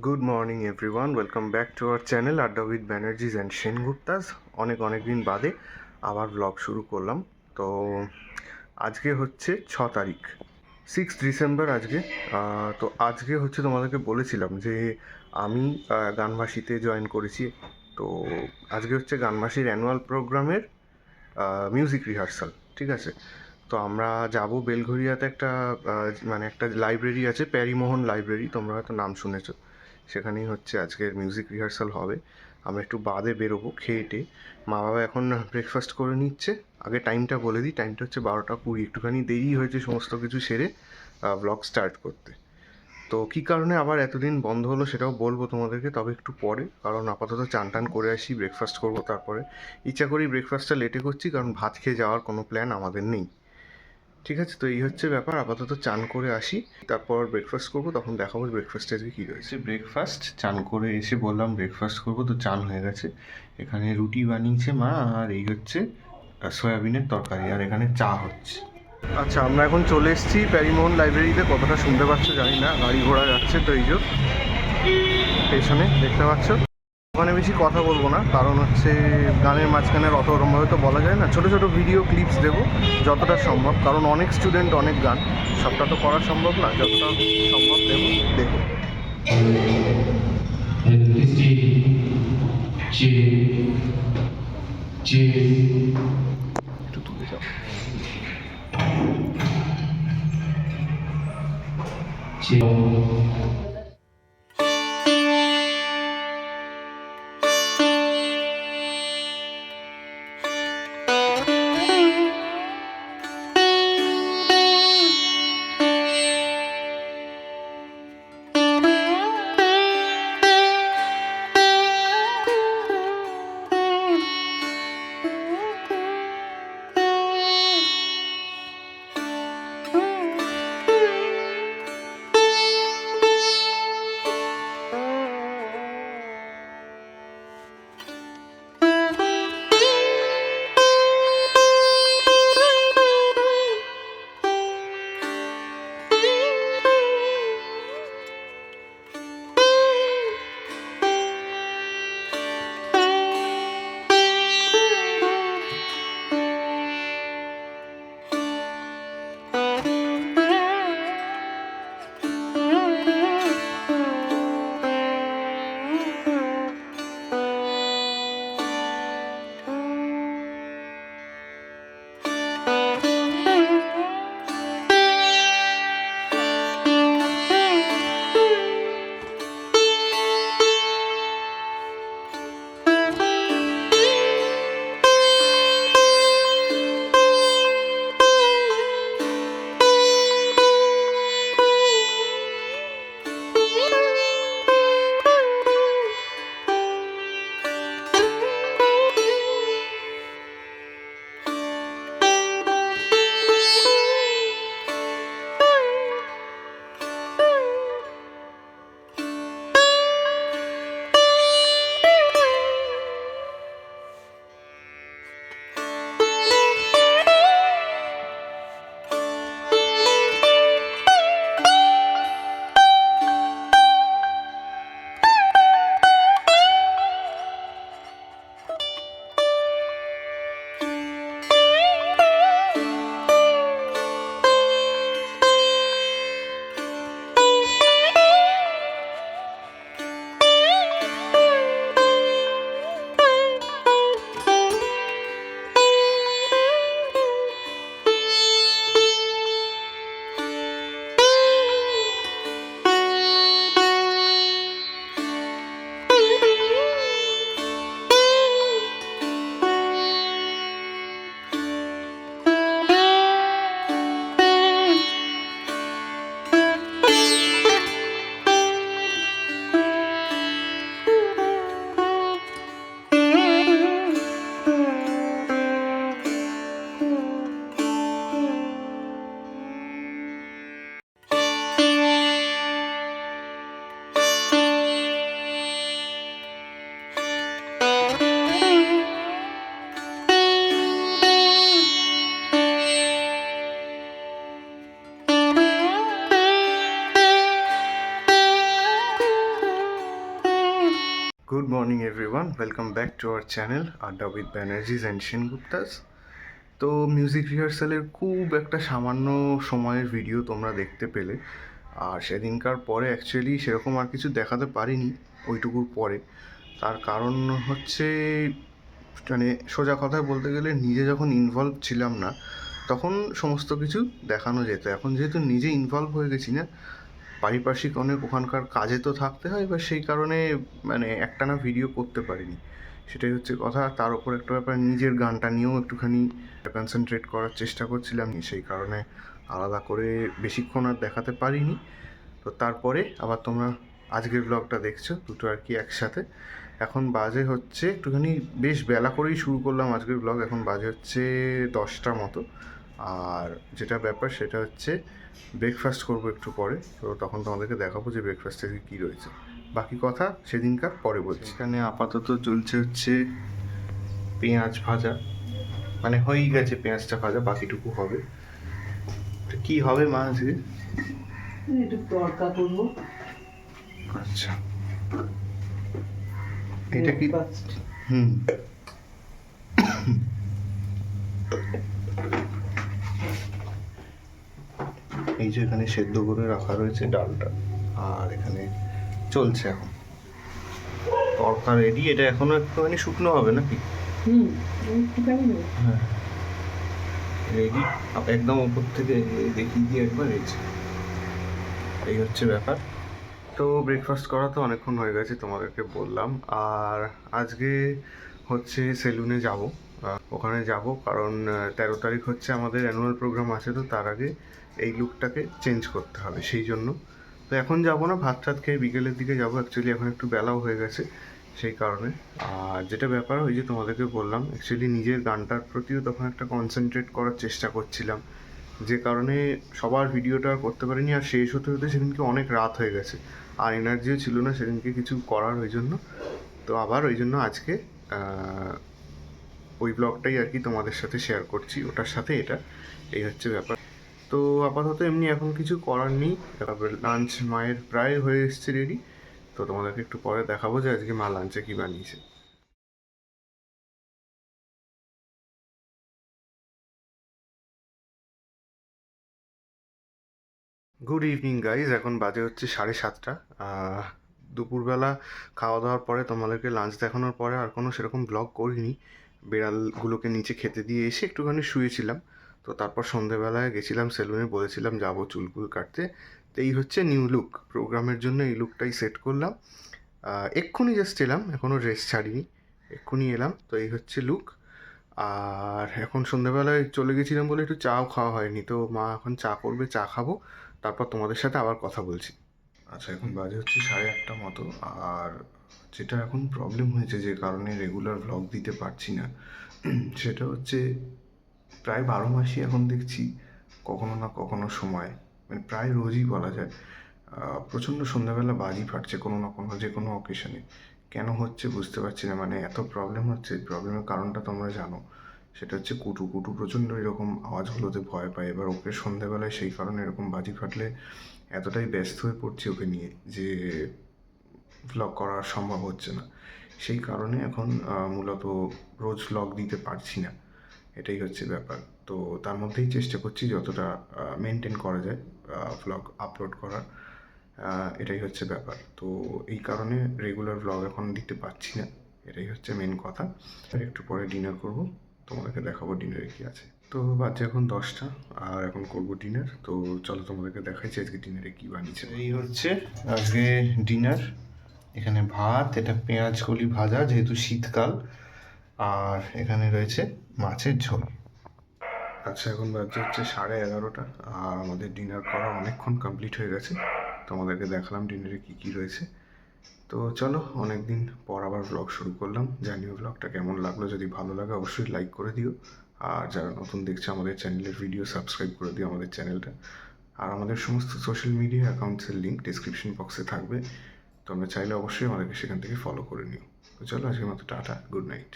Good morning everyone, welcome back to our channel আড্ডা with Banerjee's and সেনগুপ্তাস। অনেক দিন বাদে আবার ব্লগ শুরু করলাম। তো আজকে হচ্ছে 6 তারিখ, 6 ডিসেম্বর আজকে। তো আজকে হচ্ছে তোমাদেরকে বলেছিলাম যে আমি গানবাসীতে জয়েন করেছি। তো আজকে হচ্ছে গানবাসীর অ্যানুয়াল প্রোগ্রামের মিউজিক রিহার্সাল, ঠিক আছে। তো আমরা যাব বেলঘরিয়াতে একটা লাইব্রেরি আছে, প্যারিমোহন লাইব্রেরি, তোমরা হয়তো নাম শুনেছো। সেখানেই হচ্ছে আজকের মিউজিক রিহার্সাল হবে। আমরা একটু বাদে বেরোবো খেয়ে। মা বাবা এখন ব্রেকফাস্ট করে নিচ্ছে। আগে টাইমটা বলে দিই, টাইমটা হচ্ছে 12টা 20। একটুখানি দেরি হয়েছে সমস্ত কিছু সেরে ব্লগ স্টার্ট করতে। তো কী কারণে আবার এতদিন বন্ধ হলো সেটাও বলবো তোমাদেরকে, তবে একটু পরে। কারণ আপাতত চান টান করে আসি, ব্রেকফাস্ট করবো, তারপরে ইচ্ছা করি ব্রেকফাস্টটা লেটে করছি, কারণ ভাত খেয়ে যাওয়ার কোনো প্ল্যান আমাদের নেই। ঠিক আছে, তো এই হচ্ছে ব্যাপার। আপাতত চান করে আসি, তারপর ব্রেকফাস্ট করবো, তখন দেখাবো ব্রেকফাস্টে আজকে কী রয়েছে। ব্রেকফাস্ট চান করে এসে বললাম ব্রেকফাস্ট করবো, তো চান হয়ে গেছে। এখানে রুটি বানিয়েছে মা, আর এই হচ্ছে সয়াবিনের তরকারি, আর এখানে চা হচ্ছে। আচ্ছা, আমরা এখন চলে এসেছি প্যারিমোহন লাইব্রেরিতে। কতটা শুনতে পাচ্ছ জানি না, গাড়ি ঘোড়া যাচ্ছে তো, এই যে পেছনে দেখতে পাচ্ছ। ওখানে বেশি কথা বলবো না, কারণ হচ্ছে গানের মাঝখানে অত ওরমভাবে তো বলা যায় না। ছোটো ছোটো ভিডিও ক্লিপস দেবো যতটা সম্ভব, কারণ অনেক স্টুডেন্ট, অনেক গান, সবটা তো করা সম্ভব না। যতটা সম্ভব দেবো, দেখো। একটু তুলে যাও। Good morning everyone, welcome back to our channel Adda with Banerjees and Shenguptas. তো মিউজিক রিহার্সালের খুব একটা সামান্য সময়ের ভিডিও তোমরা দেখতে পেলে, আর সেদিনকার পরে অ্যাকচুয়ালি সেরকম আর কিছু দেখাতে পারিনি ওইটুকুর পরে। তার কারণ হচ্ছে, মানে সোজা কথায় বলতে গেলে নিজে যখন ইনভলভ ছিলাম না তখন সমস্ত কিছু দেখানো যেত। এখন যেহেতু নিজে ইনভলভ হয়ে গেছি না, পারিপার্শ্বিক অনেক ওখানকার কাজে তো থাকতে হয়, এবার সেই কারণে মানে একটানা ভিডিও করতে পারিনি, সেটাই হচ্ছে কথা। তার উপর একটা ব্যাপার, নিজের গানটা নিয়েও একটুখানি কনসেন্ট্রেট করার চেষ্টা করছিলাম, সেই কারণে আলাদা করে বেশিক্ষণ আর দেখাতে পারিনি। তো তারপরে আবার তোমরা আজকের ব্লগটা দেখছো, দুটো আর কি একসাথে। এখন বাজে হচ্ছে একটুখানি বেশ বেলা করেই শুরু করলাম আজকের ব্লগ, এখন বাজে হচ্ছে 10টার মতো। আর যেটা ব্যাপার সেটা হচ্ছে ব্রেকফাস্ট করবো একটু পরে, তো তখন তোমাদেরকে দেখাবো যে ব্রেকফাস্টে কী রয়েছে। বাকি কথা সেদিনকার পরে বলছি। এখানে আপাতত চলছে হচ্ছে পেঁয়াজ ভাজা, মানে হয়েই গেছে পেঁয়াজটা ভাজা, বাকিটুকু হবে। কি হবে মা আজকে? একটু তড়কা করবো। আচ্ছা, এটা কি? হুম, এই যে এখানে সেদ্ধ করে রাখা রয়েছে ডালটা, আর এখানে চলছে এখন তরকা রেডি। এটা এখনো একটুখানি শুকনো হবে নাকি? হ্যাঁ, রেডি একদম ওপর থেকে দেখিয়ে দিয়ে একবার রয়েছে। এই হচ্ছে ব্যাপার। তো ব্রেকফাস্ট করা তো অনেকক্ষণ হয়ে গেছে, তোমাদেরকে বললাম। আর আজকে হচ্ছে সেলুনে যাব, ওখানে যাব কারণ 13 তারিখ হচ্ছে আমাদের অ্যানুয়াল প্রোগ্রাম আছে, তো তার আগে এই লুকটাকে চেঞ্জ করতে হবে, সেই জন্য। তো এখন যাব না, ভাত টাত খেয়ে বিকেলের দিকে যাব। অ্যাকচুয়ালি এখন একটু বেলাও হয়ে গেছে সেই কারণে। আর যেটা ব্যাপার, ওই যে তোমাদেরকে বললাম, অ্যাকচুয়ালি নিজের গানটার প্রতিও তখন একটা কনসেন্ট্রেট করার চেষ্টা করছিলাম, যে কারণে সবার ভিডিওটা আর করতে পারিনি। আর শেষ হতে হতে সেদিনকে অনেক রাত হয়ে গেছে, আর এনার্জিও ছিল না সেদিনকে কিছু করার, ওই জন্য। তো আবার ওই জন্য আজকে ওই ব্লগটাই আর কি তোমাদের সাথে শেয়ার করছি, ওটার সাথে এটা। এই হচ্ছে ব্যাপার। তো আপাতত এমনি এখন কিছু করার নেই, লাঞ্চ মায়ের প্রায় হয়ে এসছে রেডি। তো তোমাদেরকে একটু পরে দেখাবো যে আজকে মা লাঞ্চে কী বানিয়েছে। গুড ইভিনিং গাইজ, এখন বাজে হচ্ছে 7:30। দুপুরবেলা খাওয়া দাওয়ার পরে তোমাদেরকে লাঞ্চ দেখানোর পরে আর কোনো সেরকম ব্লগ করিনি। বিড়ালগুলোকে নিচে খেতে দিয়ে এসে একটুখানি শুয়েছিলাম। তো তারপর সন্ধেবেলায় গেছিলাম সেলুনে, বলেছিলাম যাবো চুলকুল কাটতে। তো এই হচ্ছে নিউ লুক, প্রোগ্রামের জন্য এই লুকটাই সেট করলাম। এক্ষুনি জাস্ট এলাম, এখনও রেস্ট ছাড়িনি, এক্ষুনি এলাম। তো এই হচ্ছে লুক। আর এখন সন্ধ্যেবেলায় চলে গেছিলাম বলে একটু চাও খাওয়া হয়নি, তো মা এখন চা করবে, চা খাবো, তারপর তোমাদের সাথে আবার কথা বলছি। আচ্ছা, এখন বাজে হচ্ছে 8:30 মতো। আর যেটা এখন প্রবলেম হয়েছে, যে কারণে রেগুলার ভ্লগ দিতে পারছি না, সেটা হচ্ছে প্রায় 12 মাসই এখন দেখছি কখনো না কখনো সময়, মানে প্রায় রোজই বলা যায়, প্রচণ্ড সন্ধ্যাবেলা বাজি ফাটছে কোনো না কোনো, যে কোনো অকেশনে। কেন হচ্ছে বুঝতে পারছি না, মানে এত প্রবলেম হচ্ছে। প্রবলেমের কারণটা তোমরা জানো, সেটা হচ্ছে কুটু কুটু প্রচণ্ড এরকম আওয়াজগুলোতে ভয় পায়। এবার ওকে সন্ধ্যাবেলায় সেই কারণে এরকম বাজি ফাটলে এতটাই ব্যস্ত হয়ে পড়ছি ওকে নিয়ে, যে ভ্লগ করা সম্ভব হচ্ছে না। সেই কারণে এখন মূলত রোজ ভ্লগ দিতে পারছি না, এটাই হচ্ছে ব্যাপার। তো তার মধ্যেই চেষ্টা করছি যতটা মেনটেন করা যায় ভ্লগ আপলোড করার, এটাই হচ্ছে ব্যাপার। তো এই কারণে রেগুলার ভ্লগ এখন দিতে পারছি না, এটাই হচ্ছে মেন কথা। আর একটু পরে ডিনার করব, তোমাদেরকে দেখাবো ডিনারে কী আছে। তো বাজে এখন 10টা, আর এখন করব ডিনার। তো চলো তোমাদেরকে দেখাইছি আজকে ডিনারে কী বানিয়েছে। এই হচ্ছে আজকে ডিনার, এখানে ভাত, এটা পেঁয়াজ কলি ভাজা যেহেতু শীতকাল, আর এখানে রয়েছে মাছের ঝোল। আচ্ছা, এখন বাজে হচ্ছে 11:30, আর আমাদের ডিনার করা অনেকক্ষণ কমপ্লিট হয়ে গেছে। তোমাদেরকে দেখালাম ডিনারে কী কী রয়েছে। তো চলো, অনেক দিন পর আবার ব্লগ শুরু করলাম, জানিও ব্লগটা কেমন লাগলো। যদি ভালো লাগে অবশ্যই লাইক করে দিও, আর যারা নতুন দেখছে আমাদের চ্যানেলের ভিডিও, সাবস্ক্রাইব করে দিও আমাদের চ্যানেলটা। আর আমাদের সমস্ত সোশ্যাল মিডিয়া অ্যাকাউন্টসের লিঙ্ক ডিসক্রিপশন বক্সে থাকবে, তোমরা চাইলে অবশ্যই আমাদেরকে সেখান থেকে ফলো করে নিও। তো চলো, আজকের মতো টাটা, গুড নাইট।